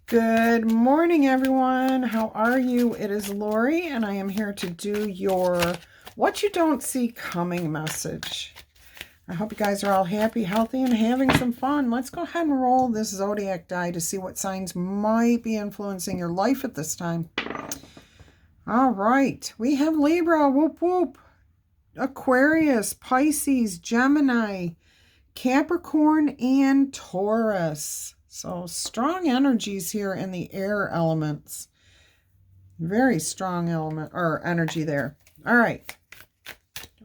Good morning, everyone. How are you? It is Laurie, and I am here to do your What You Don't See Coming message. I hope you guys are all happy, healthy, and having some fun. Let's go ahead and roll this zodiac die to see what signs might be influencing your life at this time. All right. We have Libra, whoop whoop, Aquarius, Pisces, Gemini, Capricorn, and Taurus. So strong energies here in the air elements. Very strong element or energy there. All right.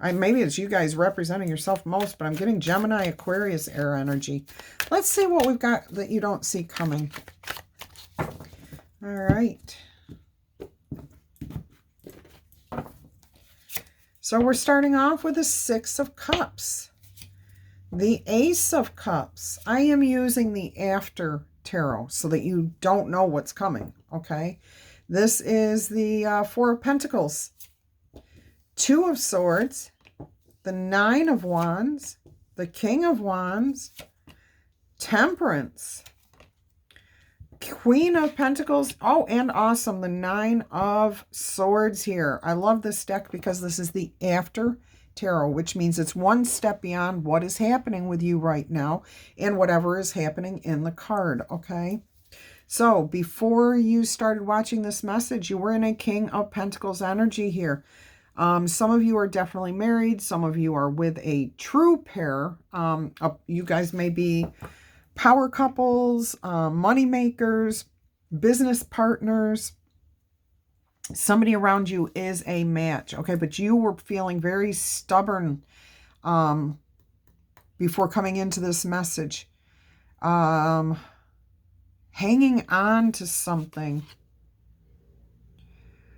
Maybe it's you guys representing yourself most, but I'm getting Gemini, Aquarius air energy. Let's see what we've got that you don't see coming. All right. So we're starting off with the Six of Cups. The Ace of Cups. I am using the after tarot so that you don't know what's coming, okay? This is the Four of Pentacles, Two of Swords, the Nine of Wands, the King of Wands, Temperance, Queen of Pentacles. Oh, and awesome, the Nine of Swords here. I love this deck because this is the after tarot, which means it's one step beyond what is happening with you right now and whatever is happening in the card, okay? So before you started watching this message, you were in a King of Pentacles energy here. Some of you are definitely married. Some of you are with a true pair. You guys may be power couples, money makers, business partners. Somebody around you is a match, okay? But you were feeling very stubborn before coming into this message. Hanging on to something.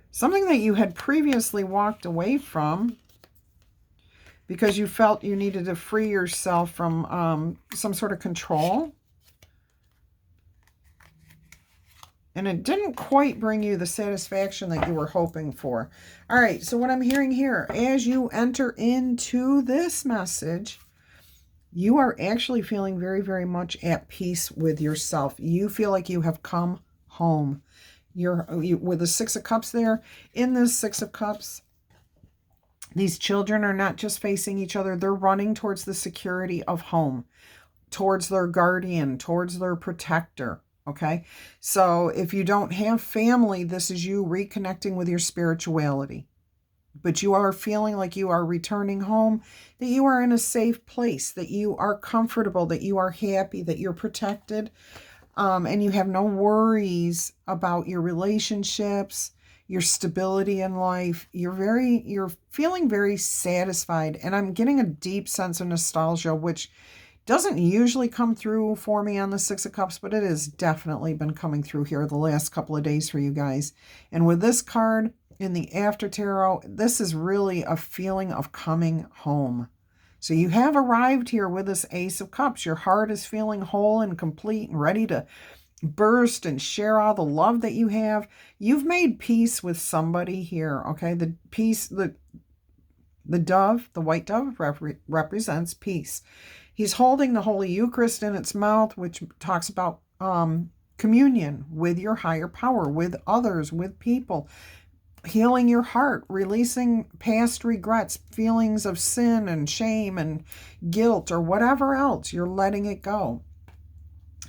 Something that you had previously walked away from because you felt you needed to free yourself from some sort of control. And it didn't quite bring you the satisfaction that you were hoping for. All right, so what I'm hearing here, as you enter into this message, you are actually feeling very, very much at peace with yourself. You feel like you have come home. You're with the Six of Cups there. In this Six of Cups, these children are not just facing each other. They're running towards the security of home, towards their guardian, towards their protector. Okay, so if you don't have family, this is you reconnecting with your spirituality. But you are feeling like you are returning home, that you are in a safe place, that you are comfortable, that you are happy, that you're protected, and you have no worries about your relationships, your stability in life. You're feeling very satisfied, and I'm getting a deep sense of nostalgia, which doesn't usually come through for me on the Six of Cups, but it has definitely been coming through here the last couple of days for you guys. And with this card in the After Tarot, this is really a feeling of coming home. So you have arrived here with this Ace of Cups. Your heart is feeling whole and complete and ready to burst and share all the love that you have. You've made peace with somebody here, okay? The peace, the dove, the white dove represents peace. He's holding the Holy Eucharist in its mouth, which talks about communion with your higher power, with others, with people, healing your heart, releasing past regrets, feelings of sin and shame and guilt or whatever else. You're letting it go.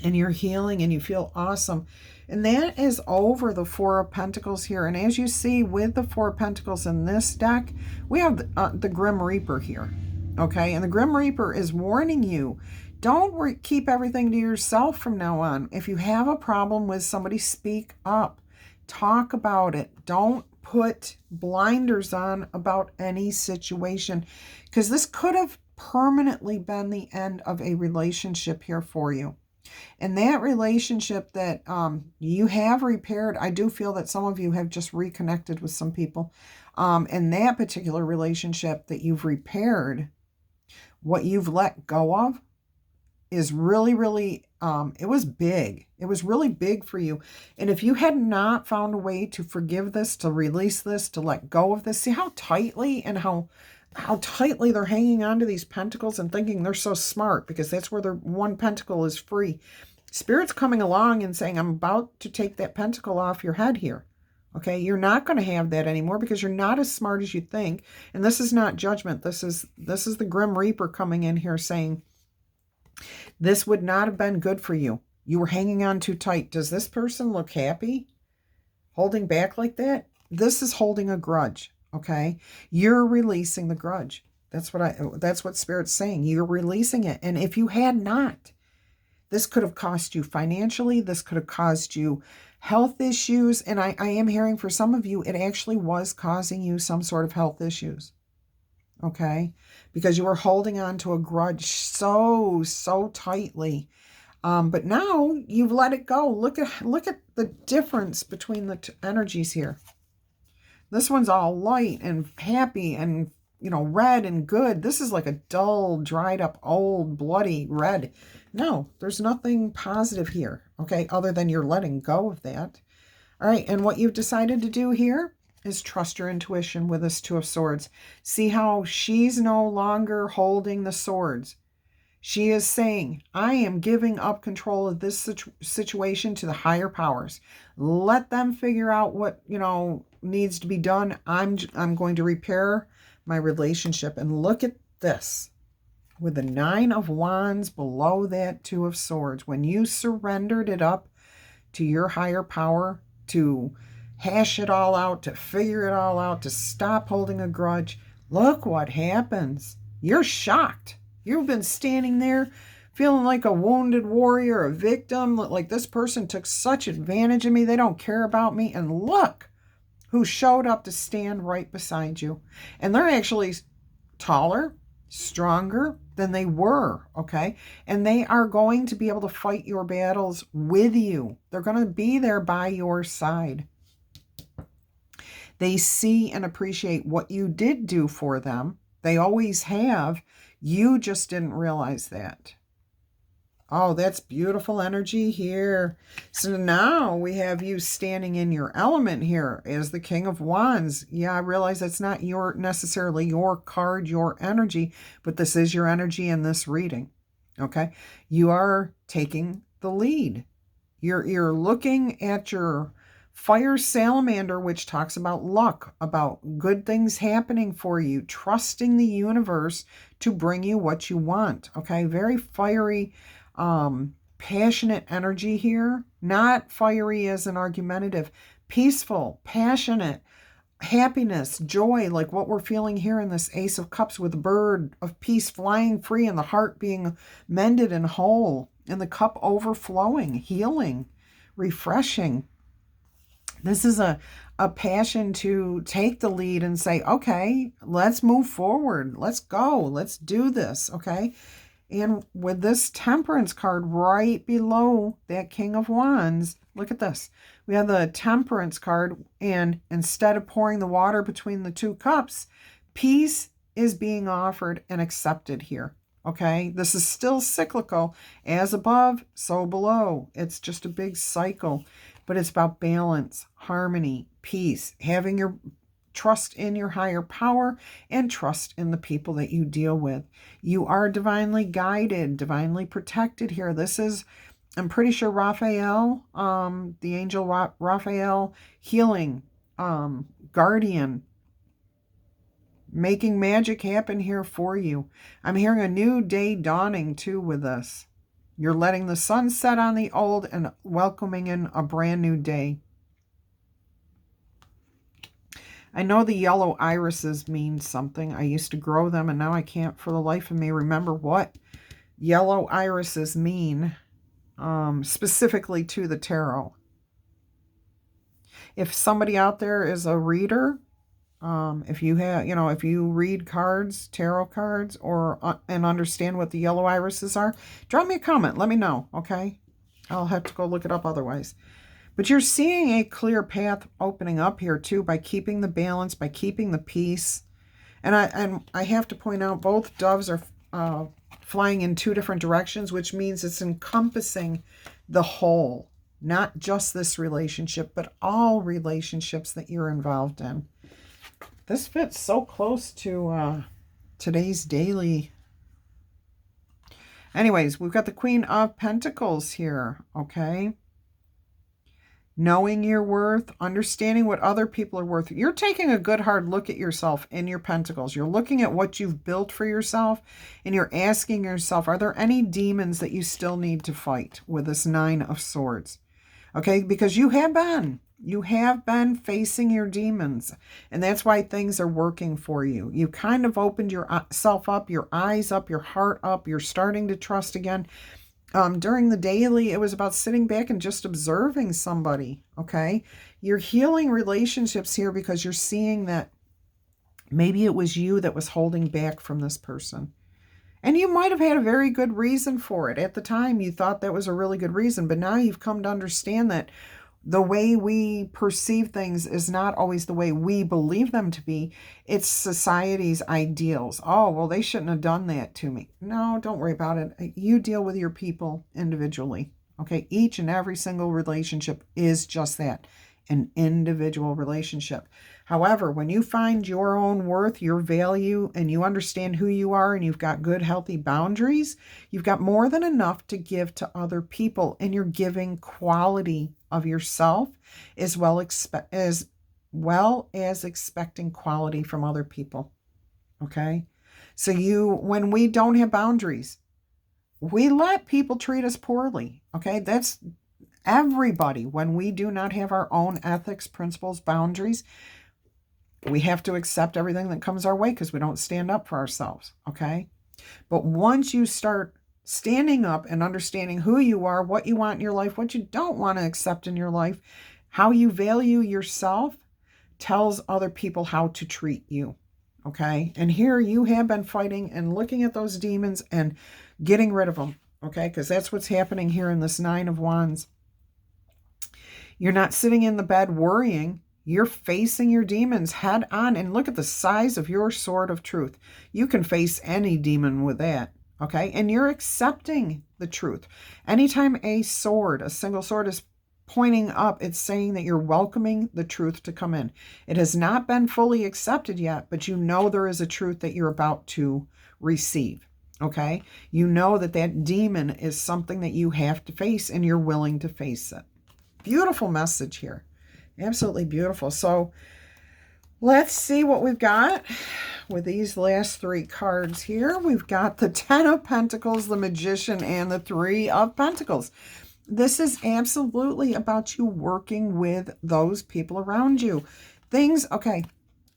And you're healing and you feel awesome. And that is over the Four of Pentacles here. And as you see with the Four of Pentacles in this deck, we have the Grim Reaper here. Okay, and the Grim Reaper is warning you, don't keep everything to yourself from now on. If you have a problem with somebody, speak up. Talk about it. Don't put blinders on about any situation, because this could have permanently been the end of a relationship here for you. And that relationship that you have repaired, I do feel that some of you have just reconnected with some people. And that particular relationship that you've repaired, what you've let go of is really, really, it was big. It was really big for you. And if you had not found a way to forgive this, to release this, to let go of this, see how tightly and how tightly they're hanging on to these pentacles and thinking they're so smart, because that's where their one pentacle is free. Spirit's coming along and saying, I'm about to take that pentacle off your head here. Okay, you're not going to have that anymore because you're not as smart as you think. And this is not judgment. This is the Grim Reaper coming in here saying, this would not have been good for you. You were hanging on too tight. Does this person look happy? Holding back like that? This is holding a grudge, okay? You're releasing the grudge. That's what Spirit's saying. You're releasing it. And if you had not, this could have cost you financially. This could have caused you health issues. And I am hearing for some of you, it actually was causing you some sort of health issues. Okay? Because you were holding on to a grudge so tightly. But now you've let it go. Look at the difference between the energies here. This one's all light and happy and, red and good. This is like a dull, dried up, old, bloody red. No, there's nothing positive here, okay, other than you're letting go of that. All right, and what you've decided to do here is trust your intuition with this Two of Swords. See how she's no longer holding the swords. She is saying, I am giving up control of this situation to the higher powers. Let them figure out what, needs to be done. I'm going to repair my relationship. And look at this. With the Nine of Wands below that Two of Swords, when you surrendered it up to your higher power to hash it all out, to figure it all out, to stop holding a grudge, look what happens. You're shocked. You've been standing there feeling like a wounded warrior, a victim, like this person took such advantage of me. They don't care about me. And look who showed up to stand right beside you. And they're actually taller, stronger than they were, okay? And they are going to be able to fight your battles with you. They're going to be there by your side. They see and appreciate what you did do for them. They always have. You just didn't realize that. Oh, that's beautiful energy here. So now we have you standing in your element here as the King of Wands. Yeah, I realize that's not necessarily your card, your energy, but this is your energy in this reading. Okay? You are taking the lead. You're looking at your fire salamander, which talks about luck, about good things happening for you, trusting the universe to bring you what you want. Okay? Very fiery, passionate energy here. Not fiery as an argumentative. Peaceful, passionate, happiness, joy, like what we're feeling here in this Ace of Cups with the bird of peace flying free and the heart being mended and whole and the cup overflowing, healing, refreshing. This is a passion to take the lead and say, okay, let's move forward. Let's go. Let's do this. Okay. And with this Temperance card right below that King of Wands, look at this. We have the Temperance card, and instead of pouring the water between the two cups, peace is being offered and accepted here. Okay, this is still cyclical. As above, so below. It's just a big cycle, but it's about balance, harmony, peace, having your trust in your higher power and trust in the people that you deal with. You are divinely guided, divinely protected here. This is, I'm pretty sure Raphael, the angel Raphael, healing, guardian, making magic happen here for you. I'm hearing a new day dawning too with this. You're letting the sun set on the old and welcoming in a brand new day. I know the yellow irises mean something. I used to grow them, and now I can't for the life of me remember what yellow irises mean specifically to the tarot. If somebody out there is a reader, if you have, if you read cards, tarot cards, or and understand what the yellow irises are, drop me a comment. Let me know, okay? I'll have to go look it up otherwise. But you're seeing a clear path opening up here too by keeping the balance, by keeping the peace. And I have to point out both doves are flying in two different directions, which means it's encompassing the whole, not just this relationship, but all relationships that you're involved in. This fits so close to today's daily. Anyways, we've got the Queen of Pentacles here, okay? Knowing your worth, understanding what other people are worth. You're taking a good hard look at yourself in your pentacles. You're looking at what you've built for yourself, and you're asking yourself, are there any demons that you still need to fight with this Nine of Swords? Okay, because you have been facing your demons, and that's why things are working for you. You kind of opened yourself up, your eyes up, your heart up. You're starting to trust again. During the daily, it was about sitting back and just observing somebody, okay? You're healing relationships here because you're seeing that maybe it was you that was holding back from this person. And you might have had a very good reason for it. At the time, you thought that was a really good reason, but now you've come to understand that the way we perceive things is not always the way we believe them to be. It's society's ideals. Oh, well, they shouldn't have done that to me. No, don't worry about it. You deal with your people individually. Okay, each and every single relationship is just that, an individual relationship. However, when you find your own worth, your value, and you understand who you are, and you've got good, healthy boundaries, you've got more than enough to give to other people, and you're giving quality of yourself as well as expecting quality from other people. Okay? So when we don't have boundaries, we let people treat us poorly. Okay? That's everybody. When we do not have our own ethics, principles, boundaries, we have to accept everything that comes our way because we don't stand up for ourselves. Okay? But once you start standing up and understanding who you are, what you want in your life, what you don't want to accept in your life, how you value yourself, tells other people how to treat you. Okay? And here you have been fighting and looking at those demons and getting rid of them. Okay? Because that's what's happening here in this Nine of Wands. You're not sitting in the bed worrying. You're facing your demons head on. And look at the size of your sword of truth. You can face any demon with that. Okay? And you're accepting the truth. Anytime a single sword is pointing up, it's saying that you're welcoming the truth to come in. It has not been fully accepted yet, but you know there is a truth that you're about to receive. Okay? You know that demon is something that you have to face, and you're willing to face it. Beautiful message here. Absolutely beautiful. So let's see what we've got with these last three cards here. We've got the Ten of Pentacles, the Magician, and the Three of Pentacles. This is absolutely about you working with those people around you. Okay,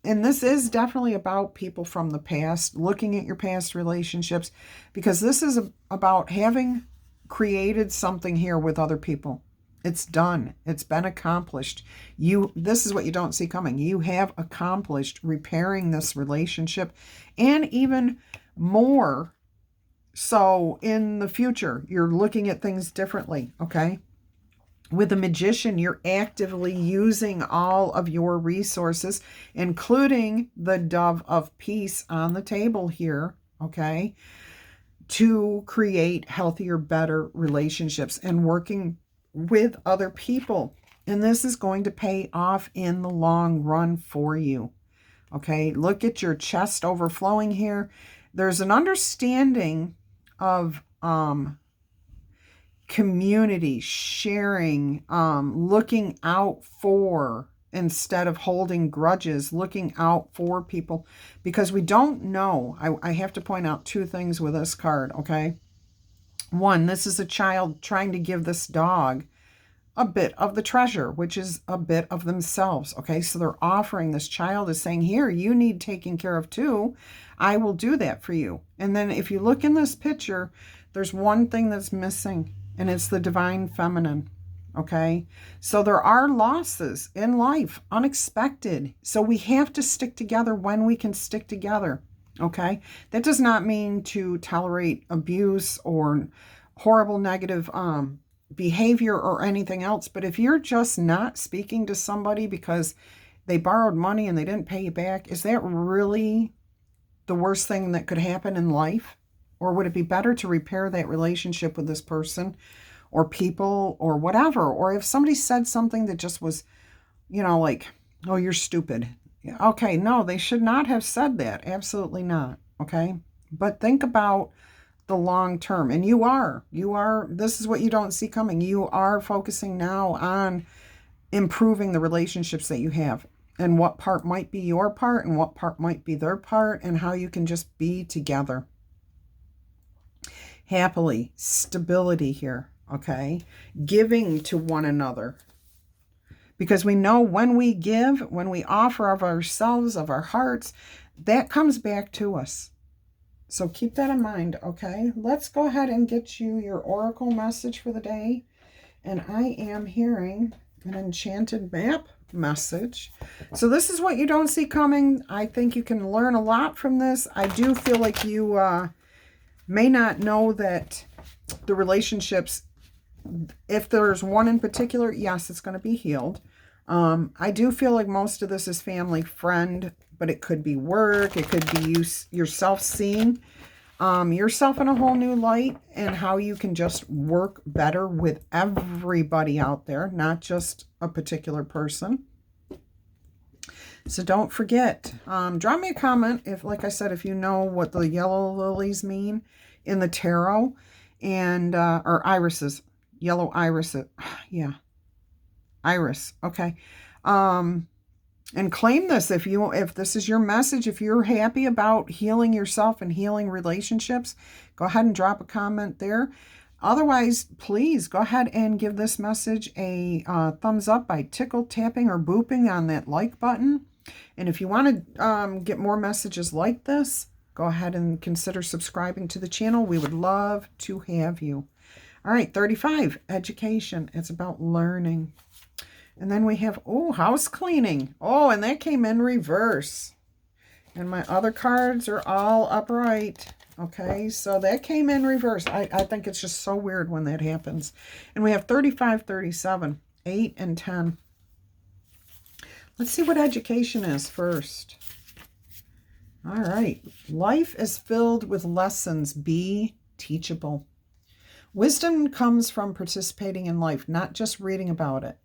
and this is definitely about people from the past, looking at your past relationships, because this is about having created something here with other people. It's done. It's been accomplished. This is what you don't see coming. You have accomplished repairing this relationship, and even more so in the future. You're looking at things differently, okay? With the Magician, you're actively using all of your resources, including the Dove of Peace on the table here, okay, to create healthier, better relationships and working with other people. And this is going to pay off in the long run for you. Okay, look at your chest overflowing here. There's an understanding of community, sharing, looking out for, instead of holding grudges, looking out for people, because we don't know. I have to point out two things with this card, okay? One, this is a child trying to give this dog a bit of the treasure, which is a bit of themselves. Okay, so they're offering, this child is saying, here, you need taking care of too. I will do that for you. And then if you look in this picture, there's one thing that's missing, and it's the divine feminine. Okay, so there are losses in life, unexpected. So we have to stick together when we can stick together. Okay, that does not mean to tolerate abuse or horrible negative behavior or anything else. But if you're just not speaking to somebody because they borrowed money and they didn't pay you back, is that really the worst thing that could happen in life? Or would it be better to repair that relationship with this person or people or whatever? Or if somebody said something that just was, like, oh, you're stupid. Okay, no, they should not have said that. Absolutely not. Okay. But think about the long term. And you are, this is what you don't see coming. You are focusing now on improving the relationships that you have, and what part might be your part and what part might be their part, and how you can just be together happily. Stability here, okay? Giving to one another. Because we know when we give, when we offer of ourselves, of our hearts, that comes back to us. So keep that in mind, okay? Let's go ahead and get you your oracle message for the day. And I am hearing an enchanted map message. So this is what you don't see coming. I think you can learn a lot from this. I do feel like you may not know that the relationships, if there's one in particular, yes, it's going to be healed. I do feel like most of this is family, friend, but it could be work. It could be yourself seeing yourself in a whole new light, and how you can just work better with everybody out there, not just a particular person. So don't forget, drop me a comment if, like I said, if you know what the yellow lilies mean in the tarot, and or irises, yellow irises, yeah, iris, okay. And claim this if this is your message. If you're happy about healing yourself and healing relationships, go ahead and drop a comment there. Otherwise, please go ahead and give this message a thumbs up by tickle tapping or booping on that like button. And if you want to get more messages like this, go ahead and consider subscribing to the channel. We would love to have you. All right, 35, education. It's about learning. And then we have, house cleaning. Oh, and that came in reverse. And my other cards are all upright. Okay, so that came in reverse. I think it's just so weird when that happens. And we have 35, 37, 8, and 10. Let's see what education is first. All right. Life is filled with lessons. Be teachable. Wisdom comes from participating in life, not just reading about it.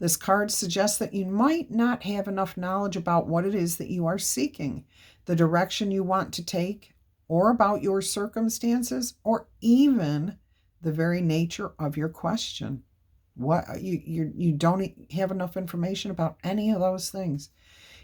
This card suggests that you might not have enough knowledge about what it is that you are seeking, the direction you want to take, or about your circumstances, or even the very nature of your question. What you don't have enough information about any of those things.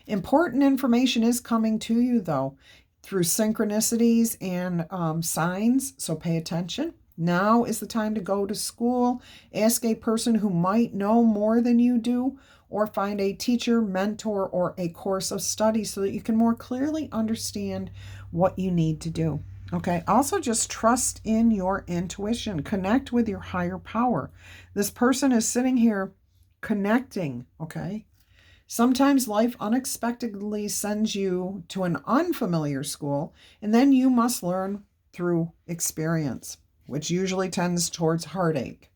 Important information is coming to you, though, through synchronicities and signs, so pay attention. Now is the time to go to school, ask a person who might know more than you do, or find a teacher, mentor, or a course of study so that you can more clearly understand what you need to do. Okay, also just trust in your intuition. Connect with your higher power. This person is sitting here connecting, okay? Sometimes life unexpectedly sends you to an unfamiliar school, and then you must learn through experience, which usually tends towards heartache.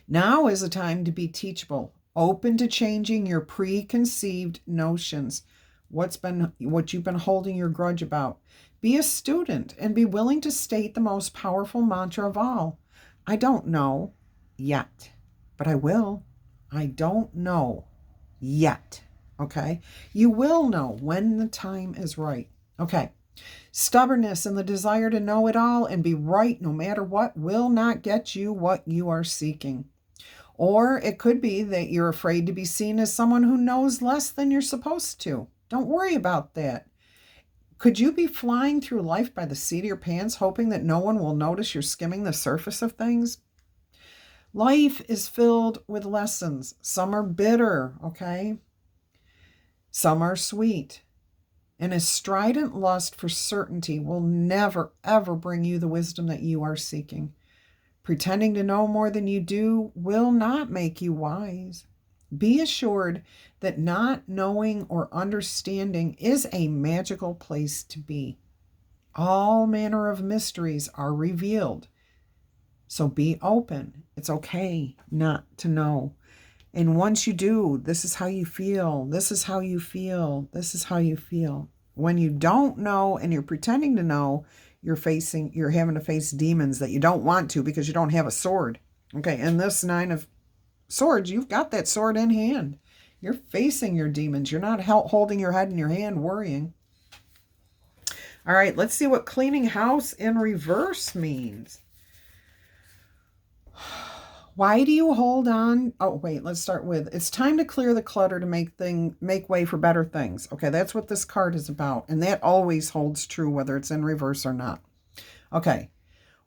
Now is the time to be teachable, open to changing your preconceived notions, what you've been holding your grudge about. Be a student and be willing to state the most powerful mantra of all. I don't know yet, but I will. I don't know yet, okay? You will know when the time is right, okay? Stubbornness and the desire to know it all and be right no matter what will not get you what you are seeking. Or it could be that you're afraid to be seen as someone who knows less than you're supposed to. Don't worry about that. Could you be flying through life by the seat of your pants, hoping that no one will notice you're skimming the surface of things? Life is filled with lessons. Some are bitter, okay? Some are sweet. And a strident lust for certainty will never, ever bring you the wisdom that you are seeking. Pretending to know more than you do will not make you wise. Be assured that not knowing or understanding is a magical place to be. All manner of mysteries are revealed. So be open. It's okay not to know. And once you do, this is how you feel. This is how you feel. This is how you feel. When you don't know and you're pretending to know, you're having to face demons that you don't want to because you don't have a sword. Okay, and this 9 of Swords, you've got that sword in hand. You're facing your demons. You're not holding your head in your hand worrying. All right, let's see what cleaning house in reverse means. Why do you hold on? Oh, wait, let's start with, it's time to clear the clutter to make way for better things. Okay, that's what this card is about. And that always holds true whether it's in reverse or not. Okay,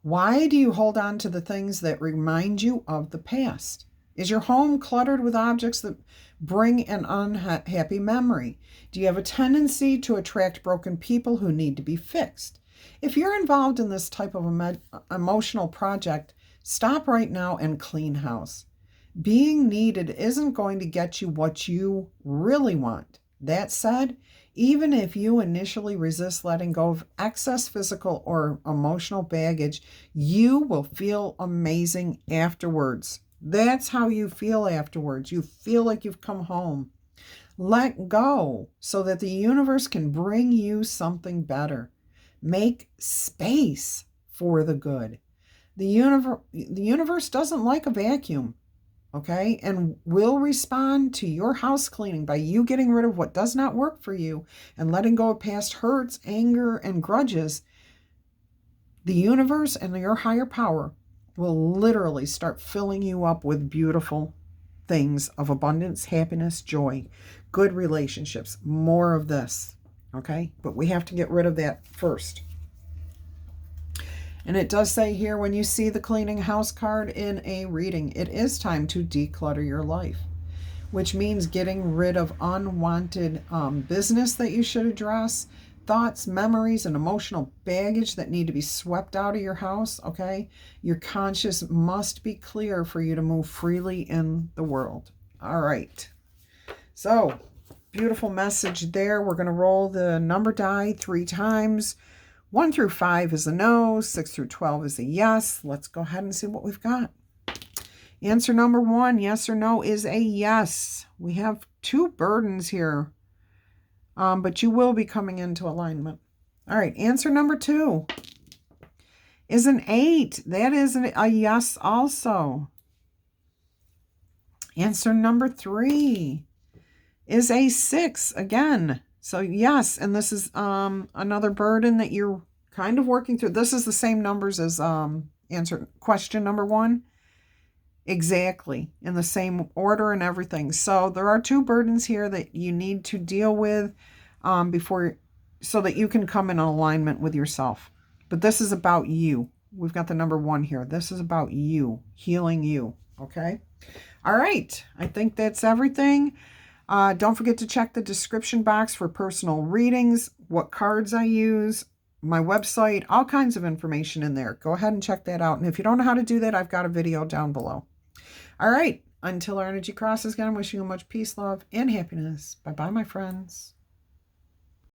why do you hold on to the things that remind you of the past? Is your home cluttered with objects that bring an unhappy memory? Do you have a tendency to attract broken people who need to be fixed? If you're involved in this type of emotional project, stop right now and clean house. Being needed isn't going to get you what you really want. That said, even if you initially resist letting go of excess physical or emotional baggage, you will feel amazing afterwards. That's how you feel afterwards. You feel like you've come home. Let go so that the universe can bring you something better. Make space for the good. The universe doesn't like a vacuum, okay? And will respond to your house cleaning by you getting rid of what does not work for you and letting go of past hurts, anger, and grudges. The universe and your higher power will literally start filling you up with beautiful things of abundance, happiness, joy, good relationships, more of this, okay? But we have to get rid of that first. And it does say here, when you see the cleaning house card in a reading, it is time to declutter your life, which means getting rid of unwanted business that you should address, thoughts, memories, and emotional baggage that need to be swept out of your house, okay? Your conscience must be clear for you to move freely in the world. All right. So, beautiful message there. We're going to roll the number die 3 times. 1 through 5 is a no. 6 through 12 is a yes. Let's go ahead and see what we've got. Answer number 1, yes or no, is a yes. We have 2 burdens here, but you will be coming into alignment. All right, answer number 2 is an 8. That is a yes also. Answer number 3 is a 6 again. So yes, and this is another burden that you're kind of working through. This is the same numbers as answer question number 1. Exactly, in the same order and everything. So there are 2 burdens here that you need to deal with before, so that you can come in alignment with yourself. But this is about you. We've got the number 1 here. This is about you, healing you, okay? All right, I think that's everything. Don't forget to check the description box for personal readings, what cards I use, my website, all kinds of information in there. Go ahead and check that out. And if you don't know how to do that, I've got a video down below. All right. Until our energy crosses again, I'm wishing you much peace, love, and happiness. Bye-bye, my friends.